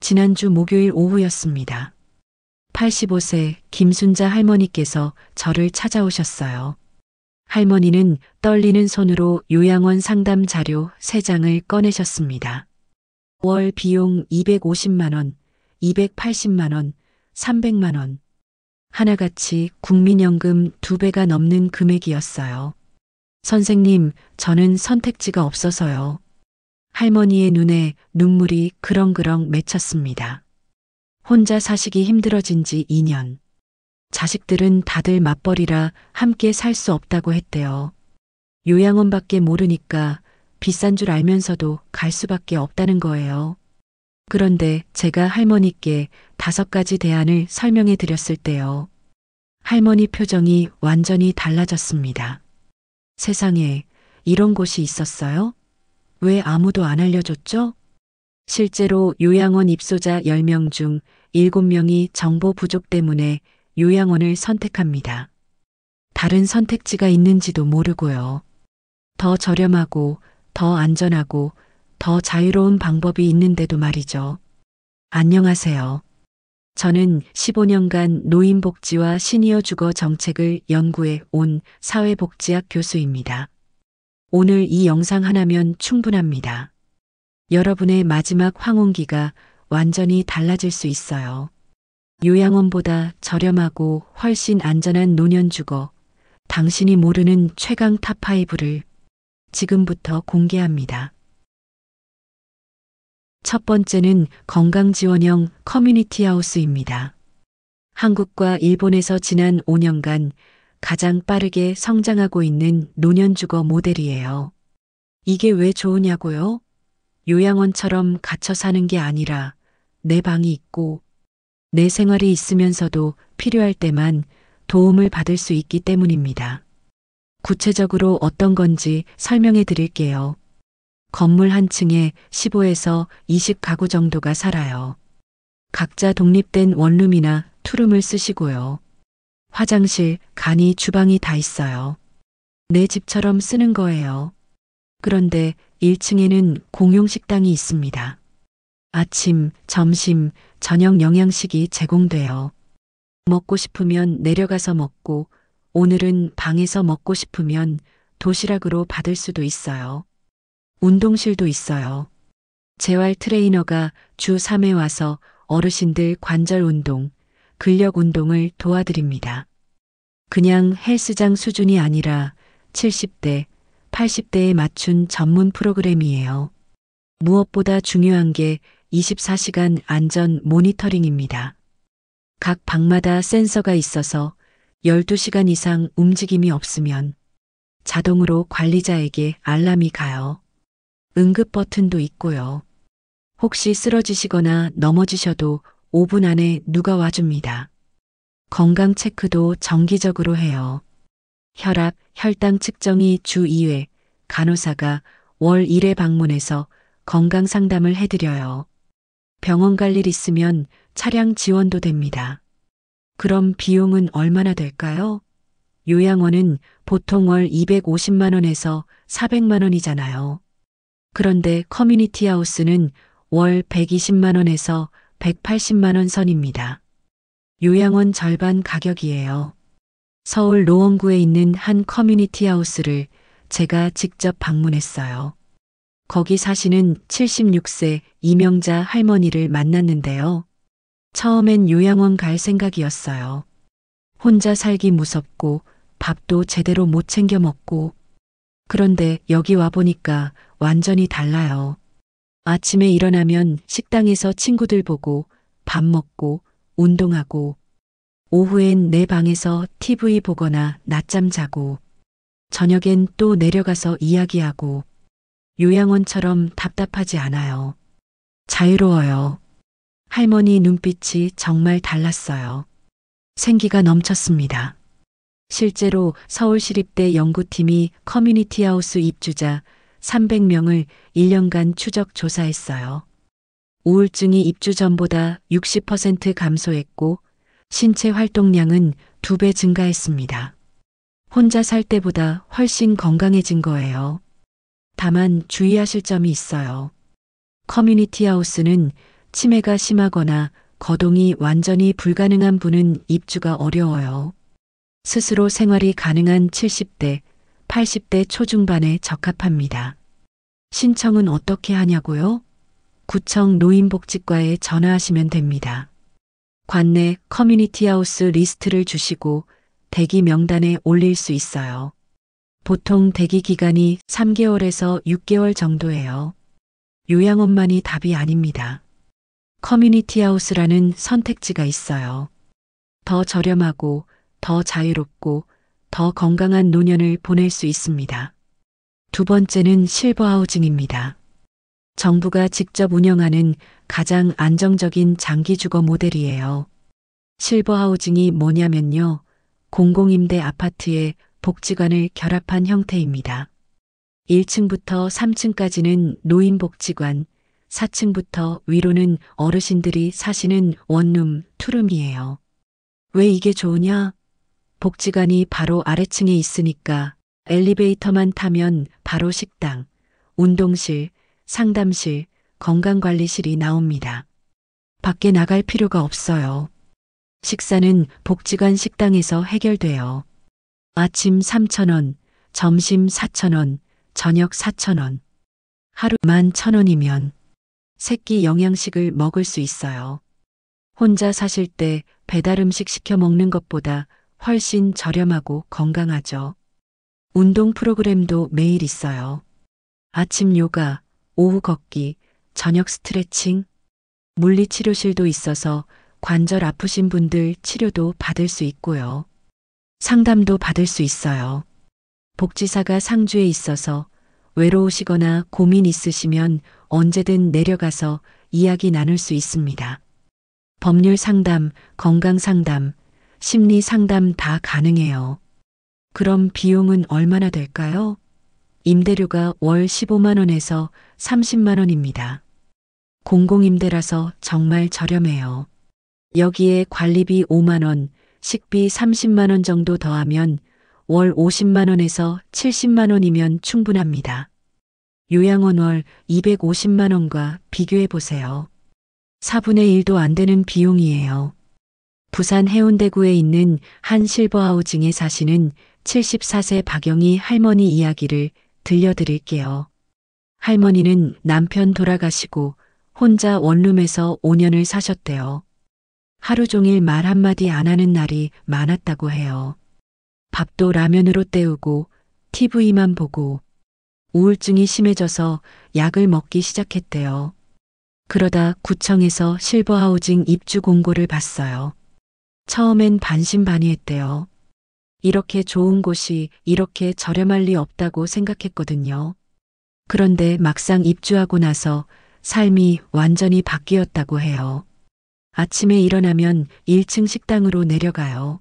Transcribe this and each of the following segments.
지난주 목요일 오후였습니다. 85세 김순자 할머니께서 저를 찾아오셨어요. 할머니는 떨리는 손으로 요양원 상담 자료 3장을 꺼내셨습니다. 월 비용 250만 원, 280만 원, 300만 원. 하나같이 국민연금 2배가 넘는 금액이었어요. 선생님, 저는 선택지가 없어서요. 할머니의 눈에 눈물이 그렁그렁 맺혔습니다. 혼자 사시기 힘들어진 지 2년. 자식들은 다들 맞벌이라 함께 살 수 없다고 했대요. 요양원밖에 모르니까 비싼 줄 알면서도 갈 수밖에 없다는 거예요. 그런데 제가 할머니께 5가지 대안을 설명해 드렸을 때요. 할머니 표정이 완전히 달라졌습니다. 세상에 이런 곳이 있었어요? 왜 아무도 안 알려줬죠? 실제로 요양원 입소자 10명 중 7명이 정보 부족 때문에 요양원을 선택합니다. 다른 선택지가 있는지도 모르고요. 더 저렴하고 더 안전하고 더 자유로운 방법이 있는데도 말이죠. 안녕하세요. 저는 15년간 노인복지와 시니어 주거 정책을 연구해 온 사회복지학 교수입니다. 오늘 이 영상 하나면 충분합니다. 여러분의 마지막 황혼기가 완전히 달라질 수 있어요. 요양원보다 저렴하고 훨씬 안전한 노년주거, 당신이 모르는 최강 탑5를 지금부터 공개합니다. 첫 번째는 건강지원형 커뮤니티 하우스입니다. 한국과 일본에서 지난 5년간 가장 빠르게 성장하고 있는 노년주거 모델이에요. 이게 왜 좋으냐고요? 요양원처럼 갇혀 사는 게 아니라 내 방이 있고 내 생활이 있으면서도 필요할 때만 도움을 받을 수 있기 때문입니다. 구체적으로 어떤 건지 설명해 드릴게요. 건물 한 층에 15에서 20가구 정도가 살아요. 각자 독립된 원룸이나 투룸을 쓰시고요. 화장실, 간이, 주방이 다 있어요. 내 집처럼 쓰는 거예요. 그런데 1층에는 공용 식당이 있습니다. 아침, 점심, 저녁 영양식이 제공돼요. 먹고 싶으면 내려가서 먹고 오늘은 방에서 먹고 싶으면 도시락으로 받을 수도 있어요. 운동실도 있어요. 재활 트레이너가 주 3회 와서 어르신들 관절 운동, 근력 운동을 도와드립니다. 그냥 헬스장 수준이 아니라 70대, 80대에 맞춘 전문 프로그램이에요. 무엇보다 중요한 게 24시간 안전 모니터링입니다. 각 방마다 센서가 있어서 12시간 이상 움직임이 없으면 자동으로 관리자에게 알람이 가요. 응급 버튼도 있고요. 혹시 쓰러지시거나 넘어지셔도 5분 안에 누가 와줍니다. 건강 체크도 정기적으로 해요. 혈압, 혈당 측정이 주 2회, 간호사가 월 1회 방문해서 건강 상담을 해드려요. 병원 갈 일 있으면 차량 지원도 됩니다. 그럼 비용은 얼마나 될까요? 요양원은 보통 월 250만 원에서 400만 원이잖아요. 그런데 커뮤니티 하우스는 월 120만 원에서 180만 원 선입니다. 요양원 절반 가격이에요. 서울 노원구에 있는 한 커뮤니티 하우스를 제가 직접 방문했어요. 거기 사시는 76세 이명자 할머니를 만났는데요. 처음엔 요양원 갈 생각이었어요. 혼자 살기 무섭고 밥도 제대로 못 챙겨 먹고. 그런데 여기 와보니까 완전히 달라요. 아침에 일어나면 식당에서 친구들 보고 밥 먹고 운동하고 오후엔 내 방에서 TV 보거나 낮잠 자고 저녁엔 또 내려가서 이야기하고 요양원처럼 답답하지 않아요. 자유로워요. 할머니 눈빛이 정말 달랐어요. 생기가 넘쳤습니다. 실제로 서울시립대 연구팀이 커뮤니티 하우스 입주자 300명을 1년간 추적 조사했어요. 우울증이 입주 전보다 60% 감소했고 신체 활동량은 2배 증가했습니다. 혼자 살 때보다 훨씬 건강해진 거예요. 다만 주의하실 점이 있어요. 커뮤니티 하우스는 치매가 심하거나 거동이 완전히 불가능한 분은 입주가 어려워요. 스스로 생활이 가능한 70대, 80대 초중반에 적합합니다. 신청은 어떻게 하냐고요? 구청 노인복지과에 전화하시면 됩니다. 관내 커뮤니티하우스 리스트를 주시고 대기 명단에 올릴 수 있어요. 보통 대기 기간이 3개월에서 6개월 정도예요. 요양원만이 답이 아닙니다. 커뮤니티하우스라는 선택지가 있어요. 더 저렴하고 더 자유롭고 더 건강한 노년을 보낼 수 있습니다. 두 번째는 실버하우징입니다. 정부가 직접 운영하는 가장 안정적인 장기주거 모델이에요. 실버하우징이 뭐냐면요. 공공임대 아파트에 복지관을 결합한 형태입니다. 1층부터 3층까지는 노인복지관, 4층부터 위로는 어르신들이 사시는 원룸, 투룸이에요. 왜 이게 좋으냐? 복지관이 바로 아래층에 있으니까 엘리베이터만 타면 바로 식당, 운동실, 상담실, 건강관리실이 나옵니다. 밖에 나갈 필요가 없어요. 식사는 복지관 식당에서 해결돼요. 아침 3,000원, 점심 4,000원, 저녁 4,000원. 하루 11,000원이면 새끼 영양식을 먹을 수 있어요. 혼자 사실 때 배달 음식 시켜 먹는 것보다 훨씬 저렴하고 건강하죠. 운동 프로그램도 매일 있어요. 아침 요가, 오후 걷기, 저녁 스트레칭, 물리치료실도 있어서 관절 아프신 분들 치료도 받을 수 있고요. 상담도 받을 수 있어요. 복지사가 상주에 있어서 외로우시거나 고민 있으시면 언제든 내려가서 이야기 나눌 수 있습니다. 법률 상담, 건강 상담, 심리 상담 다 가능해요. 그럼 비용은 얼마나 될까요? 임대료가 월 15만 원에서 30만 원입니다. 공공임대라서 정말 저렴해요. 여기에 관리비 5만 원, 식비 30만 원 정도 더하면 월 50만 원에서 70만 원이면 충분합니다. 요양원 월 250만 원과 비교해 보세요. 4분의 1도 안 되는 비용이에요. 부산 해운대구에 있는 한 실버하우징에 사시는 74세 박영희 할머니 이야기를 들려드릴게요. 할머니는 남편 돌아가시고 혼자 원룸에서 5년을 사셨대요. 하루 종일 말 한마디 안 하는 날이 많았다고 해요. 밥도 라면으로 때우고 TV만 보고 우울증이 심해져서 약을 먹기 시작했대요. 그러다 구청에서 실버하우징 입주 공고를 봤어요. 처음엔 반신반의했대요. 이렇게 좋은 곳이 이렇게 저렴할 리 없다고 생각했거든요. 그런데 막상 입주하고 나서 삶이 완전히 바뀌었다고 해요. 아침에 일어나면 1층 식당으로 내려가요.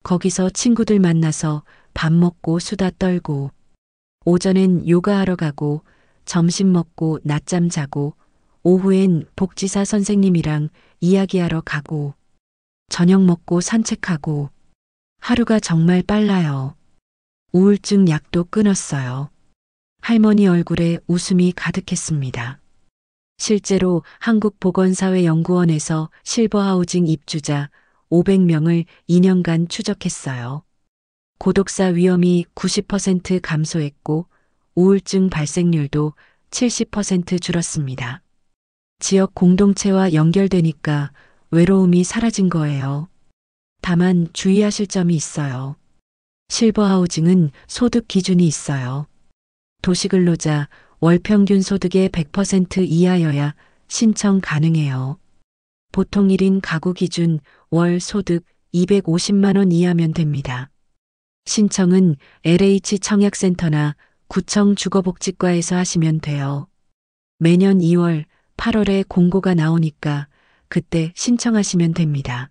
거기서 친구들 만나서 밥 먹고 수다 떨고, 오전엔 요가하러 가고, 점심 먹고 낮잠 자고, 오후엔 복지사 선생님이랑 이야기하러 가고, 저녁 먹고 산책하고, 하루가 정말 빨라요. 우울증 약도 끊었어요. 할머니 얼굴에 웃음이 가득했습니다. 실제로 한국보건사회연구원에서 실버하우징 입주자 500명을 2년간 추적했어요. 고독사 위험이 90% 감소했고 우울증 발생률도 70% 줄었습니다. 지역 공동체와 연결되니까 외로움이 사라진 거예요. 다만 주의하실 점이 있어요. 실버하우징은 소득 기준이 있어요. 도시근로자 월 평균 소득의 100% 이하여야 신청 가능해요. 보통 1인 가구 기준 월 소득 250만 원 이하면 됩니다. 신청은 LH 청약센터나 구청 주거복지과에서 하시면 돼요. 매년 2월, 8월에 공고가 나오니까 그때 신청하시면 됩니다.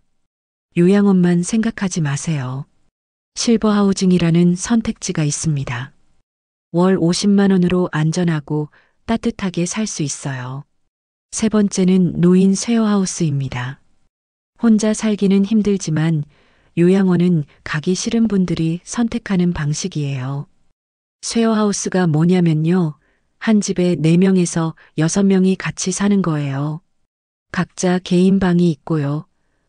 요양원만 생각하지 마세요. 실버하우징이라는 선택지가 있습니다. 월 50만 원으로 안전하고 따뜻하게 살 수 있어요. 세 번째는 노인 쉐어하우스입니다. 혼자 살기는 힘들지만 요양원은 가기 싫은 분들이 선택하는 방식이에요. 쉐어하우스가 뭐냐면요. 한 집에 4명에서 6명이 같이 사는 거예요. 각자 개인 방이 있고요.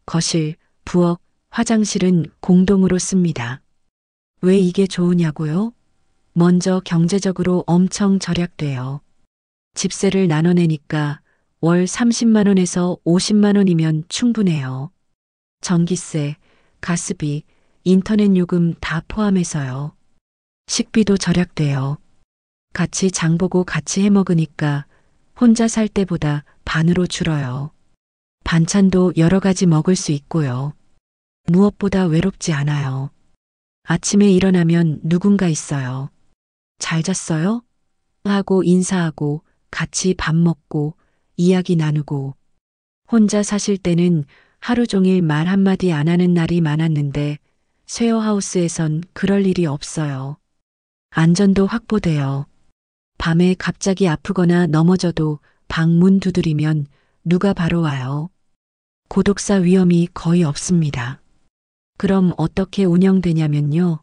거실, 부엌, 화장실은 공동으로 씁니다. 왜 이게 좋으냐고요? 먼저 경제적으로 엄청 절약돼요. 집세를 나눠내니까 월 30만 원에서 50만 원이면 충분해요. 전기세, 가스비, 인터넷 요금 다 포함해서요. 식비도 절약돼요. 같이 장보고 같이 해 먹으니까 혼자 살 때보다 반으로 줄어요. 반찬도 여러 가지 먹을 수 있고요. 무엇보다 외롭지 않아요. 아침에 일어나면 누군가 있어요. 잘 잤어요? 하고 인사하고 같이 밥 먹고 이야기 나누고. 혼자 사실 때는 하루 종일 말 한마디 안 하는 날이 많았는데 쉐어하우스에선 그럴 일이 없어요. 안전도 확보돼요. 밤에 갑자기 아프거나 넘어져도 방 문 두드리면 누가 바로 와요. 고독사 위험이 거의 없습니다. 그럼 어떻게 운영되냐면요.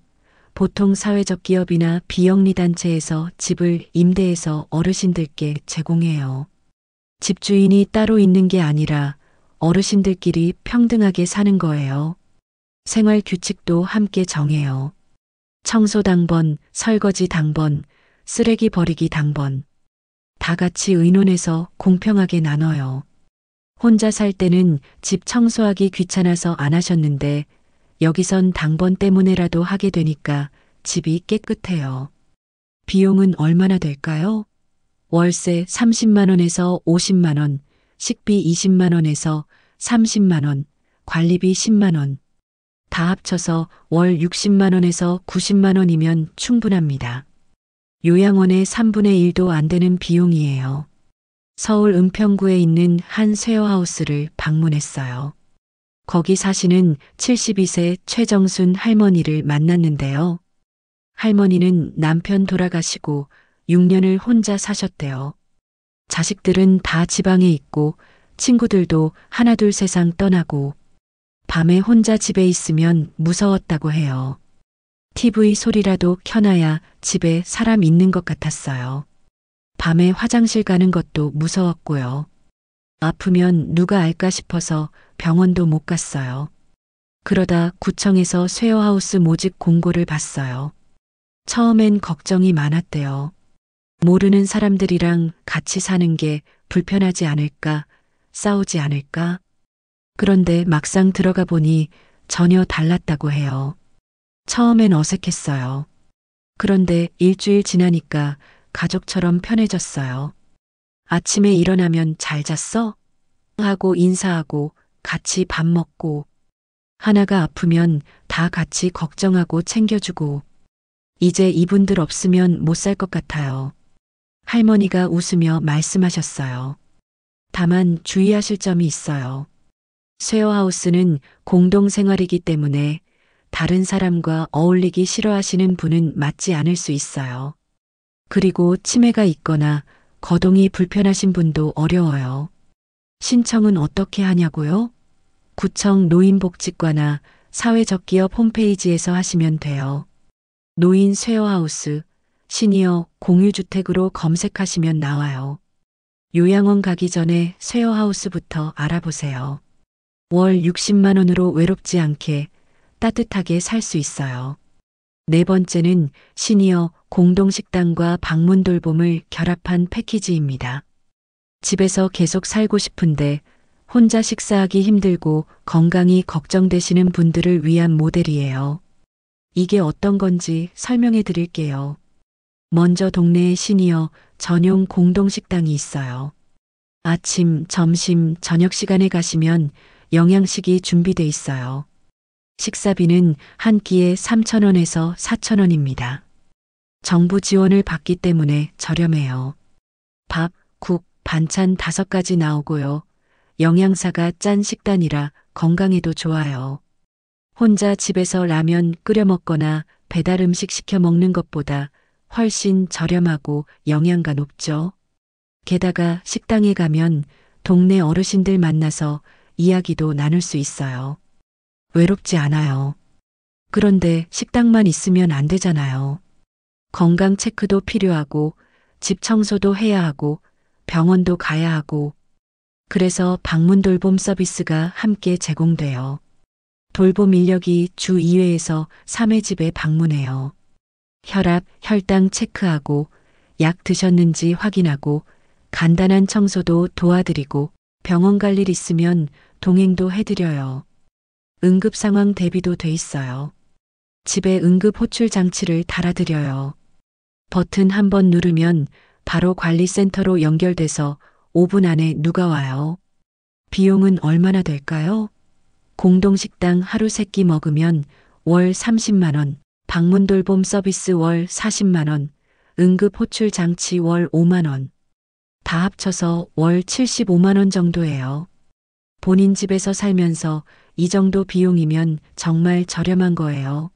보통 사회적 기업이나 비영리 단체에서 집을 임대해서 어르신들께 제공해요. 집주인이 따로 있는 게 아니라 어르신들끼리 평등하게 사는 거예요. 생활 규칙도 함께 정해요. 청소 당번, 설거지 당번, 쓰레기 버리기 당번. 다 같이 의논해서 공평하게 나눠요. 혼자 살 때는 집 청소하기 귀찮아서 안 하셨는데 여기선 당번 때문에라도 하게 되니까 집이 깨끗해요. 비용은 얼마나 될까요? 월세 30만 원에서 50만 원, 식비 20만 원에서 30만 원, 관리비 10만 원. 다 합쳐서 월 60만 원에서 90만 원이면 충분합니다. 요양원의 3분의 1도 안 되는 비용이에요. 서울 은평구에 있는 한 쉐어하우스를 방문했어요. 거기 사시는 72세 최정순 할머니를 만났는데요. 할머니는 남편 돌아가시고 6년을 혼자 사셨대요. 자식들은 다 지방에 있고 친구들도 하나둘 세상 떠나고 밤에 혼자 집에 있으면 무서웠다고 해요. TV 소리라도 켜놔야 집에 사람 있는 것 같았어요. 밤에 화장실 가는 것도 무서웠고요. 아프면 누가 알까 싶어서 병원도 못 갔어요. 그러다 구청에서 쉐어하우스 모집 공고를 봤어요. 처음엔 걱정이 많았대요. 모르는 사람들이랑 같이 사는 게 불편하지 않을까, 싸우지 않을까? 그런데 막상 들어가 보니 전혀 달랐다고 해요. 처음엔 어색했어요. 그런데 일주일 지나니까 가족처럼 편해졌어요. 아침에 일어나면 잘 잤어? 하고 인사하고 같이 밥 먹고 하나가 아프면 다 같이 걱정하고 챙겨주고 이제 이분들 없으면 못 살 것 같아요. 할머니가 웃으며 말씀하셨어요. 다만 주의하실 점이 있어요. 쉐어하우스는 공동생활이기 때문에 다른 사람과 어울리기 싫어하시는 분은 맞지 않을 수 있어요. 그리고 치매가 있거나 거동이 불편하신 분도 어려워요. 신청은 어떻게 하냐고요? 구청 노인복지과나 사회적기업 홈페이지에서 하시면 돼요. 노인 쉐어하우스, 시니어 공유주택으로 검색하시면 나와요. 요양원 가기 전에 쉐어하우스부터 알아보세요. 월 60만 원으로 외롭지 않게 따뜻하게 살 수 있어요. 네 번째는 시니어 공동식당과 방문 돌봄을 결합한 패키지입니다. 집에서 계속 살고 싶은데 혼자 식사하기 힘들고 건강이 걱정되시는 분들을 위한 모델이에요. 이게 어떤 건지 설명해 드릴게요. 먼저 동네에 시니어 전용 공동식당이 있어요. 아침, 점심, 저녁 시간에 가시면 영양식이 준비돼 있어요. 식사비는 한 끼에 3,000원에서 4,000원입니다. 정부 지원을 받기 때문에 저렴해요. 밥, 국, 반찬 5가지 나오고요. 영양사가 짠 식단이라 건강에도 좋아요. 혼자 집에서 라면 끓여 먹거나 배달 음식 시켜 먹는 것보다 훨씬 저렴하고 영양가 높죠. 게다가 식당에 가면 동네 어르신들 만나서 이야기도 나눌 수 있어요. 외롭지 않아요. 그런데 식당만 있으면 안 되잖아요. 건강 체크도 필요하고 집 청소도 해야 하고 병원도 가야 하고 그래서 방문 돌봄 서비스가 함께 제공돼요. 돌봄 인력이 주 2회에서 3회 집에 방문해요. 혈압, 혈당 체크하고 약 드셨는지 확인하고 간단한 청소도 도와드리고 병원 갈 일 있으면 동행도 해드려요. 응급 상황 대비도 돼 있어요. 집에 응급 호출 장치를 달아드려요. 버튼 한 번 누르면 바로 관리센터로 연결돼서 5분 안에 누가 와요. 비용은 얼마나 될까요? 공동식당 하루 3끼 먹으면 월 30만 원, 방문 돌봄 서비스 월 40만 원, 응급 호출 장치 월 5만 원. 다 합쳐서 월 75만 원 정도예요. 본인 집에서 살면서 이 정도 비용이면 정말 저렴한 거예요.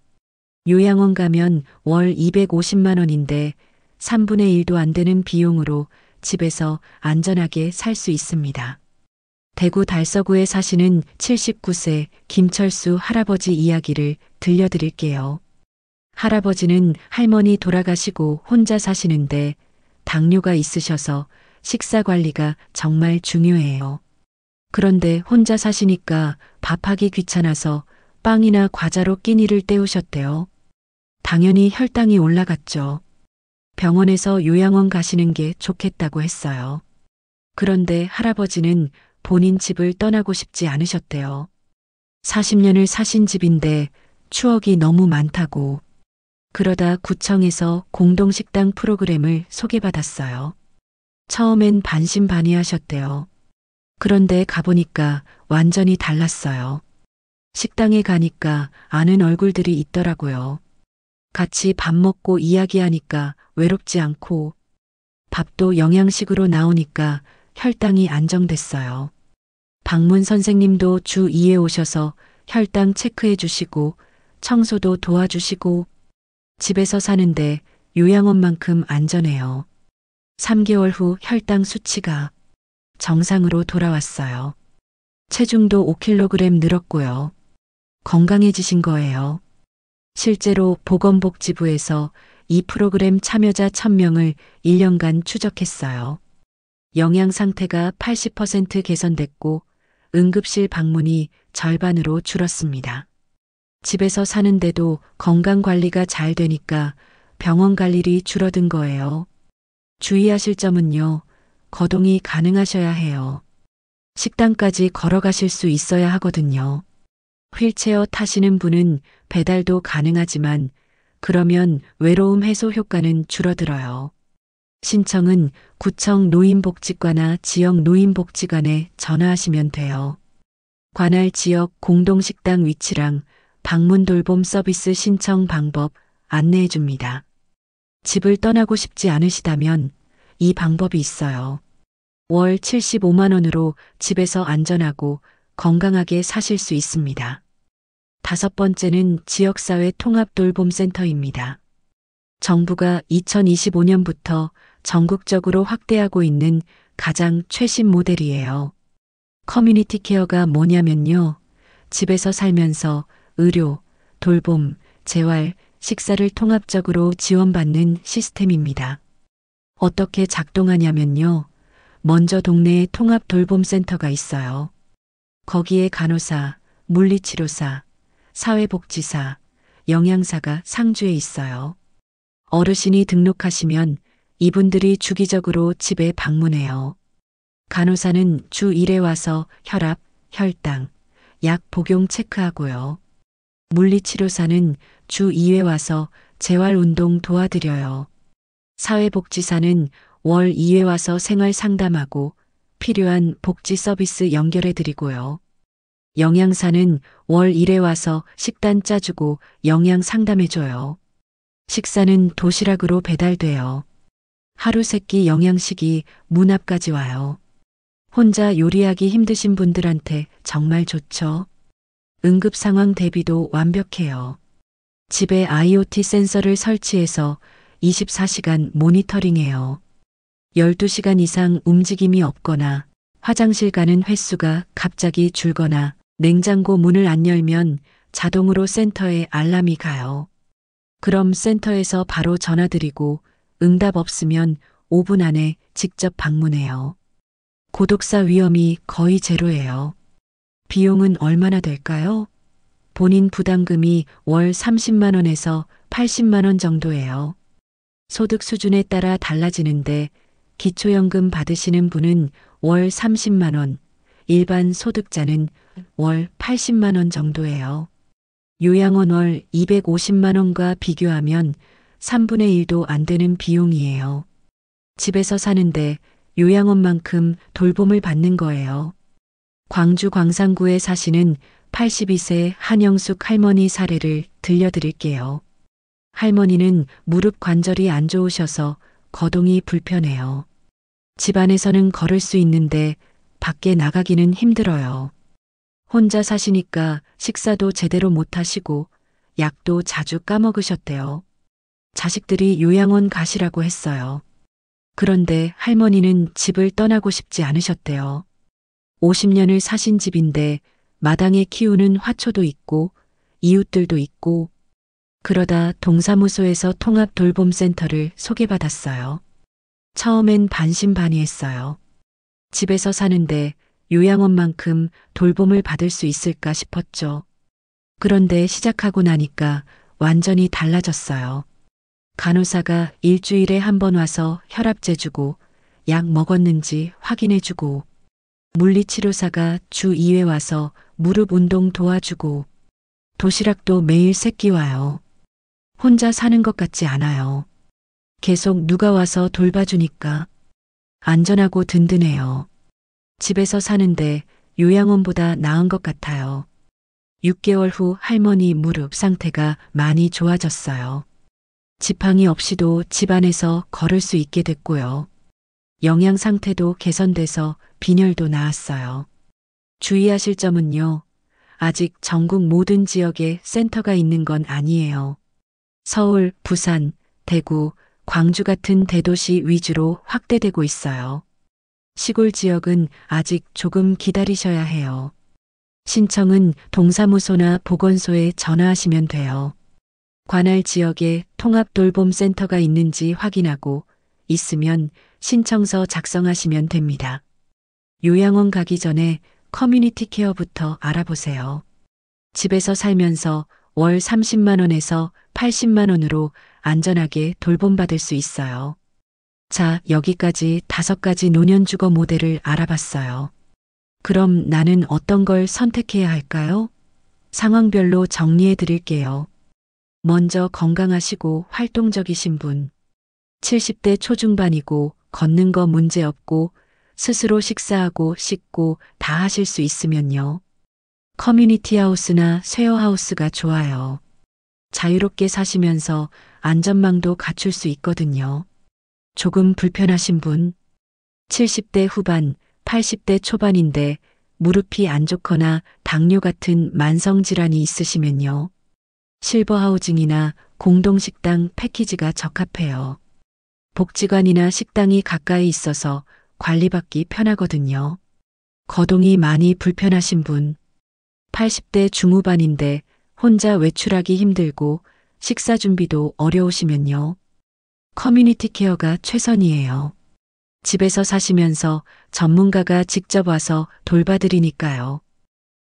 요양원 가면 월 250만 원인데 3분의 1도 안 되는 비용으로 집에서 안전하게 살 수 있습니다. 대구 달서구에 사시는 79세 김철수 할아버지 이야기를 들려드릴게요. 할아버지는 할머니 돌아가시고 혼자 사시는데 당뇨가 있으셔서 식사 관리가 정말 중요해요. 그런데 혼자 사시니까 밥하기 귀찮아서 빵이나 과자로 끼니를 때우셨대요. 당연히 혈당이 올라갔죠. 병원에서 요양원 가시는 게 좋겠다고 했어요. 그런데 할아버지는 본인 집을 떠나고 싶지 않으셨대요. 40년을 사신 집인데 추억이 너무 많다고. 그러다 구청에서 공동식당 프로그램을 소개받았어요. 처음엔 반신반의하셨대요. 그런데 가보니까 완전히 달랐어요. 식당에 가니까 아는 얼굴들이 있더라고요. 같이 밥 먹고 이야기하니까 외롭지 않고 밥도 영양식으로 나오니까 혈당이 안정됐어요. 방문 선생님도 주 2회 오셔서 혈당 체크해 주시고 청소도 도와주시고 집에서 사는데 요양원만큼 안전해요. 3개월 후 혈당 수치가 정상으로 돌아왔어요. 체중도 5kg 늘었고요. 건강해지신 거예요. 실제로 보건복지부에서 이 프로그램 참여자 1000명을 1년간 추적했어요. 영양 상태가 80% 개선됐고 응급실 방문이 절반으로 줄었습니다. 집에서 사는데도 건강 관리가 잘 되니까 병원 갈 일이 줄어든 거예요. 주의하실 점은요. 거동이 가능하셔야 해요. 식당까지 걸어가실 수 있어야 하거든요. 휠체어 타시는 분은 배달도 가능하지만 그러면 외로움 해소 효과는 줄어들어요. 신청은 구청 노인복지과나 지역 노인복지관에 전화하시면 돼요. 관할 지역 공동식당 위치랑 방문 돌봄 서비스 신청 방법 안내해 줍니다. 집을 떠나고 싶지 않으시다면 이 방법이 있어요. 월 75만 원으로 집에서 안전하고 건강하게 사실 수 있습니다. 5번째는 지역사회 통합돌봄센터입니다. 정부가 2025년부터 전국적으로 확대하고 있는 가장 최신 모델이에요. 커뮤니티 케어가 뭐냐면요. 집에서 살면서 의료, 돌봄, 재활, 식사를 통합적으로 지원받는 시스템입니다. 어떻게 작동하냐면요. 먼저 동네에 통합돌봄센터가 있어요. 거기에 간호사, 물리치료사, 사회복지사, 영양사가 상주해 있어요. 어르신이 등록하시면 이분들이 주기적으로 집에 방문해요. 간호사는 주 1회 와서 혈압, 혈당, 약 복용 체크하고요. 물리치료사는 주 2회 와서 재활운동 도와드려요. 사회복지사는 월 2회 와서 생활 상담하고 필요한 복지 서비스 연결해 드리고요. 영양사는 월 1회 와서 식단 짜주고 영양 상담해줘요. 식사는 도시락으로 배달돼요. 하루 3끼 영양식이 문 앞까지 와요. 혼자 요리하기 힘드신 분들한테 정말 좋죠. 응급 상황 대비도 완벽해요. 집에 IoT 센서를 설치해서 24시간 모니터링해요. 12시간 이상 움직임이 없거나 화장실 가는 횟수가 갑자기 줄거나 냉장고 문을 안 열면 자동으로 센터에 알람이 가요. 그럼 센터에서 바로 전화드리고 응답 없으면 5분 안에 직접 방문해요. 고독사 위험이 거의 제로예요. 비용은 얼마나 될까요? 본인 부담금이 월 30만 원에서 80만 원 정도예요. 소득 수준에 따라 달라지는데 기초연금 받으시는 분은 월 30만 원, 일반 소득자는 월 80만 원 정도예요. 요양원 월 250만 원과 비교하면 3분의 1도 안 되는 비용이에요. 집에서 사는데 요양원만큼 돌봄을 받는 거예요. 광주 광산구에 사시는 82세 한영숙 할머니 사례를 들려드릴게요. 할머니는 무릎 관절이 안 좋으셔서 거동이 불편해요. 집 안에서는 걸을 수 있는데 밖에 나가기는 힘들어요. 혼자 사시니까 식사도 제대로 못 하시고 약도 자주 까먹으셨대요. 자식들이 요양원 가시라고 했어요. 그런데 할머니는 집을 떠나고 싶지 않으셨대요. 50년을 사신 집인데 마당에 키우는 화초도 있고 이웃들도 있고 그러다 동사무소에서 통합돌봄센터를 소개받았어요. 처음엔 반신반의했어요. 집에서 사는데 요양원만큼 돌봄을 받을 수 있을까 싶었죠. 그런데 시작하고 나니까 완전히 달라졌어요. 간호사가 일주일에 한 번 와서 혈압 재주고 약 먹었는지 확인해주고 물리치료사가 주 2회 와서 무릎 운동 도와주고 도시락도 매일 새끼 와요. 혼자 사는 것 같지 않아요. 계속 누가 와서 돌봐주니까 안전하고 든든해요. 집에서 사는데 요양원보다 나은 것 같아요. 6개월 후 할머니 무릎 상태가 많이 좋아졌어요. 지팡이 없이도 집안에서 걸을 수 있게 됐고요. 영양 상태도 개선돼서 빈혈도 나았어요. 주의하실 점은요. 아직 전국 모든 지역에 센터가 있는 건 아니에요. 서울, 부산, 대구, 광주 같은 대도시 위주로 확대되고 있어요. 시골 지역은 아직 조금 기다리셔야 해요. 신청은 동사무소나 보건소에 전화하시면 돼요. 관할 지역에 통합돌봄센터가 있는지 확인하고 있으면 신청서 작성하시면 됩니다. 요양원 가기 전에 커뮤니티 케어부터 알아보세요. 집에서 살면서 월 30만 원에서 80만 원으로 안전하게 돌봄받을 수 있어요. 자, 여기까지 5가지 노년주거 모델을 알아봤어요. 그럼 나는 어떤 걸 선택해야 할까요? 상황별로 정리해 드릴게요. 먼저 건강하시고 활동적이신 분. 70대 초중반이고 걷는 거 문제 없고 스스로 식사하고 씻고 다 하실 수 있으면요. 커뮤니티 하우스나 쉐어하우스가 좋아요. 자유롭게 사시면서 안전망도 갖출 수 있거든요. 조금 불편하신 분. 70대 후반, 80대 초반인데 무릎이 안 좋거나 당뇨 같은 만성질환이 있으시면요. 실버하우징이나 공동식당 패키지가 적합해요. 복지관이나 식당이 가까이 있어서 관리받기 편하거든요. 거동이 많이 불편하신 분. 80대 중후반인데 혼자 외출하기 힘들고 식사 준비도 어려우시면요. 커뮤니티 케어가 최선이에요. 집에서 사시면서 전문가가 직접 와서 돌봐드리니까요.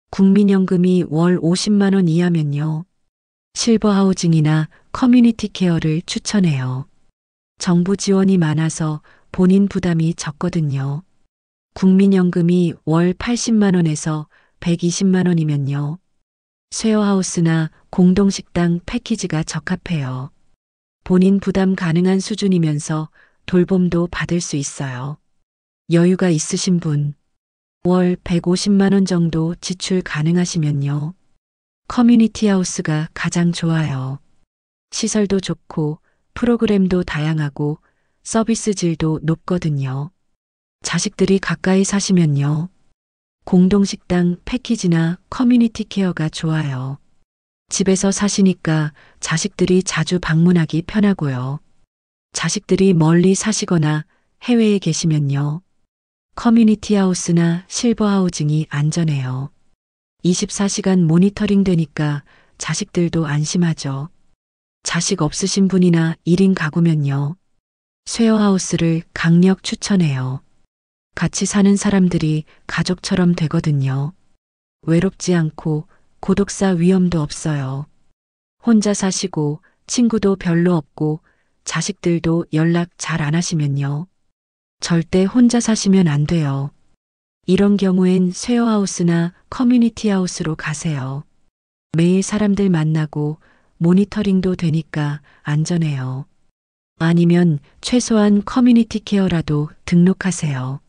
국민연금이 월 50만 원 이하면요. 실버하우징이나 커뮤니티 케어를 추천해요. 정부 지원이 많아서 본인 부담이 적거든요. 국민연금이 월 80만 원에서 120만 원이면요. 쉐어하우스나 공동식당 패키지가 적합해요. 본인 부담 가능한 수준이면서 돌봄도 받을 수 있어요. 여유가 있으신 분, 월 150만 원 정도 지출 가능하시면요. 커뮤니티 하우스가 가장 좋아요. 시설도 좋고 프로그램도 다양하고 서비스 질도 높거든요. 자식들이 가까이 사시면요. 공동식당 패키지나 커뮤니티 케어가 좋아요. 집에서 사시니까 자식들이 자주 방문하기 편하고요. 자식들이 멀리 사시거나 해외에 계시면요. 커뮤니티 하우스나 실버하우징이 안전해요. 24시간 모니터링 되니까 자식들도 안심하죠. 자식 없으신 분이나 1인 가구면요. 쉐어하우스를 강력 추천해요. 같이 사는 사람들이 가족처럼 되거든요. 외롭지 않고 고독사 위험도 없어요. 혼자 사시고 친구도 별로 없고 자식들도 연락 잘 안 하시면요. 절대 혼자 사시면 안 돼요. 이런 경우엔 쉐어하우스나 커뮤니티 하우스로 가세요. 매일 사람들 만나고 모니터링도 되니까 안전해요. 아니면 최소한 커뮤니티 케어라도 등록하세요.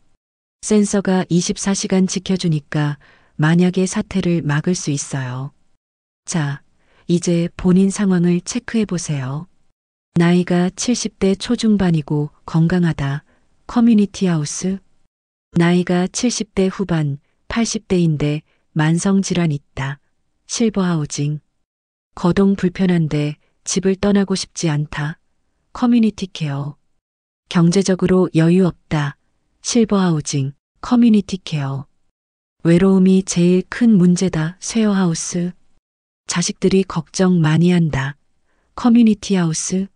센서가 24시간 지켜주니까 만약의 사태를 막을 수 있어요. 자, 이제 본인 상황을 체크해 보세요. 나이가 70대 초중반이고 건강하다. 커뮤니티 하우스. 나이가 70대 후반, 80대인데 만성질환 있다. 실버 하우징. 거동 불편한데 집을 떠나고 싶지 않다. 커뮤니티 케어. 경제적으로 여유 없다. 실버 하우징. 커뮤니티 케어. 외로움이 제일 큰 문제다. 쉐어 하우스. 자식들이 걱정 많이 한다. 커뮤니티 하우스.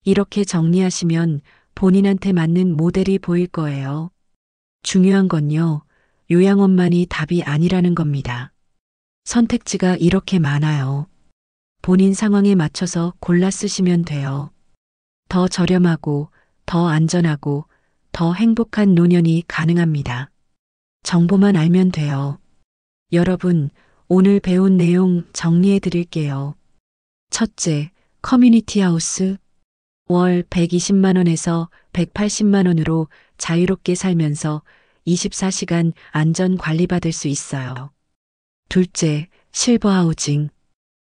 이렇게 정리하시면 본인한테 맞는 모델이 보일 거예요. 중요한 건요, 요양원만이 답이 아니라는 겁니다. 선택지가 이렇게 많아요. 본인 상황에 맞춰서 골라 쓰시면 돼요. 더 저렴하고, 더 안전하고, 더 행복한 노년이 가능합니다. 정보만 알면 돼요. 여러분, 오늘 배운 내용 정리해 드릴게요. 첫째, 커뮤니티 하우스. 월 120만 원에서 180만 원으로 자유롭게 살면서 24시간 안전 관리받을 수 있어요. 둘째, 실버 하우징.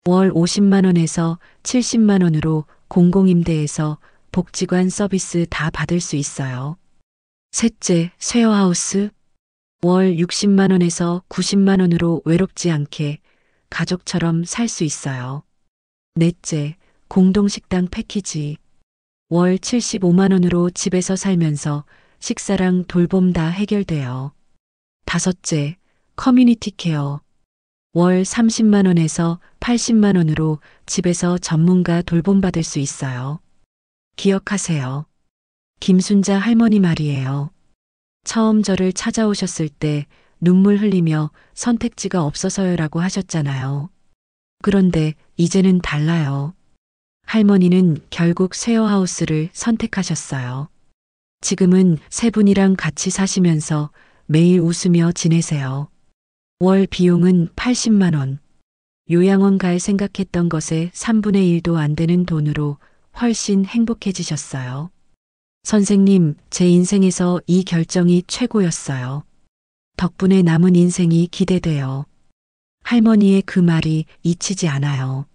월 50만 원에서 70만 원으로 공공임대에서 복지관 서비스 다 받을 수 있어요. 셋째, 쉐어 하우스. 월 60만 원에서 90만 원으로 외롭지 않게 가족처럼 살 수 있어요. 넷째, 공동식당 패키지. 월 75만 원으로 집에서 살면서 식사랑 돌봄 다 해결돼요. 다섯째, 커뮤니티 케어. 월 30만 원에서 80만 원으로 집에서 전문가 돌봄받을 수 있어요. 기억하세요. 김순자 할머니 말이에요. 처음 저를 찾아오셨을 때 눈물 흘리며 선택지가 없어서요라고 하셨잖아요. 그런데 이제는 달라요. 할머니는 결국 쉐어하우스를 선택하셨어요. 지금은 세 분이랑 같이 사시면서 매일 웃으며 지내세요. 월 비용은 80만 원. 요양원 갈 생각했던 것에 3분의 1도 안 되는 돈으로 훨씬 행복해지셨어요. 선생님, 제 인생에서 이 결정이 최고였어요. 덕분에 남은 인생이 기대돼요. 할머니의 그 말이 잊히지 않아요.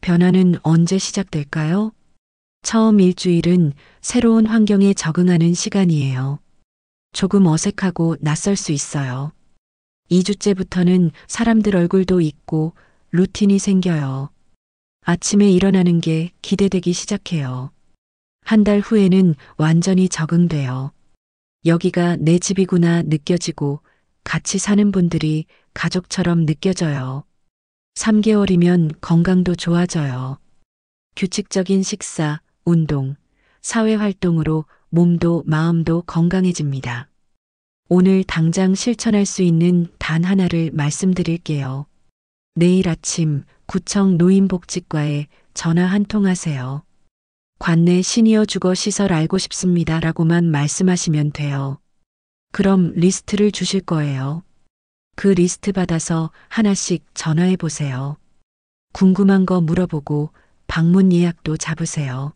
변화는 언제 시작될까요? 처음 일주일은 새로운 환경에 적응하는 시간이에요. 조금 어색하고 낯설 수 있어요. 2주째부터는 사람들 얼굴도 잊고 루틴이 생겨요. 아침에 일어나는 게 기대되기 시작해요. 한 달 후에는 완전히 적응돼요. 여기가 내 집이구나 느껴지고 같이 사는 분들이 가족처럼 느껴져요. 3개월이면 건강도 좋아져요. 규칙적인 식사, 운동, 사회활동으로 몸도 마음도 건강해집니다. 오늘 당장 실천할 수 있는 단 하나를 말씀드릴게요. 내일 아침 구청 노인복지과에 전화 한 통 하세요. 관내 시니어 주거 시설 알고 싶습니다 라고만 말씀하시면 돼요. 그럼 리스트를 주실 거예요. 그 리스트 받아서 하나씩 전화해 보세요. 궁금한 거 물어보고 방문 예약도 잡으세요.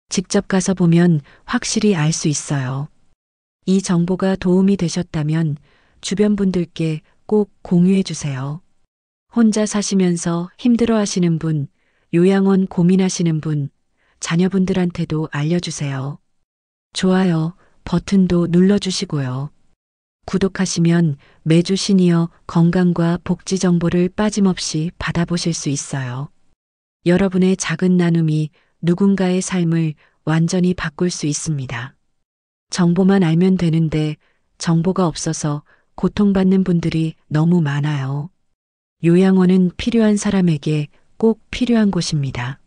직접 가서 보면 확실히 알 수 있어요. 이 정보가 도움이 되셨다면 주변 분들께 꼭 공유해 주세요. 혼자 사시면서 힘들어 하시는 분, 요양원 고민하시는 분, 자녀분들한테도 알려주세요. 좋아요 버튼도 눌러주시고요. 구독하시면 매주 시니어 건강과 복지 정보를 빠짐없이 받아보실 수 있어요. 여러분의 작은 나눔이 누군가의 삶을 완전히 바꿀 수 있습니다. 정보만 알면 되는데 정보가 없어서 고통받는 분들이 너무 많아요. 요양원은 필요한 사람에게 꼭 필요한 곳입니다.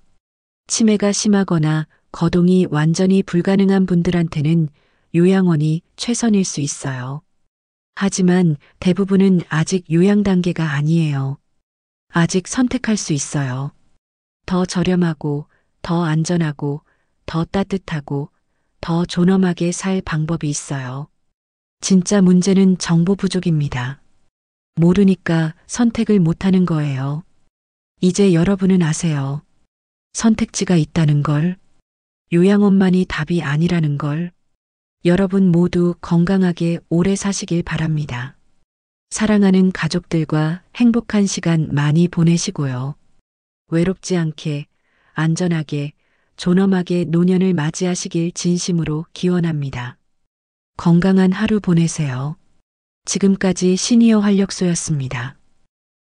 치매가 심하거나 거동이 완전히 불가능한 분들한테는 요양원이 최선일 수 있어요. 하지만 대부분은 아직 요양 단계가 아니에요. 아직 선택할 수 있어요. 더 저렴하고, 더 안전하고, 더 따뜻하고, 더 존엄하게 살 방법이 있어요. 진짜 문제는 정보 부족입니다. 모르니까 선택을 못하는 거예요. 이제 여러분은 아세요. 선택지가 있다는 걸, 요양원만이 답이 아니라는 걸, 여러분 모두 건강하게 오래 사시길 바랍니다. 사랑하는 가족들과 행복한 시간 많이 보내시고요. 외롭지 않게, 안전하게, 존엄하게 노년을 맞이하시길 진심으로 기원합니다. 건강한 하루 보내세요. 지금까지 시니어 활력소였습니다.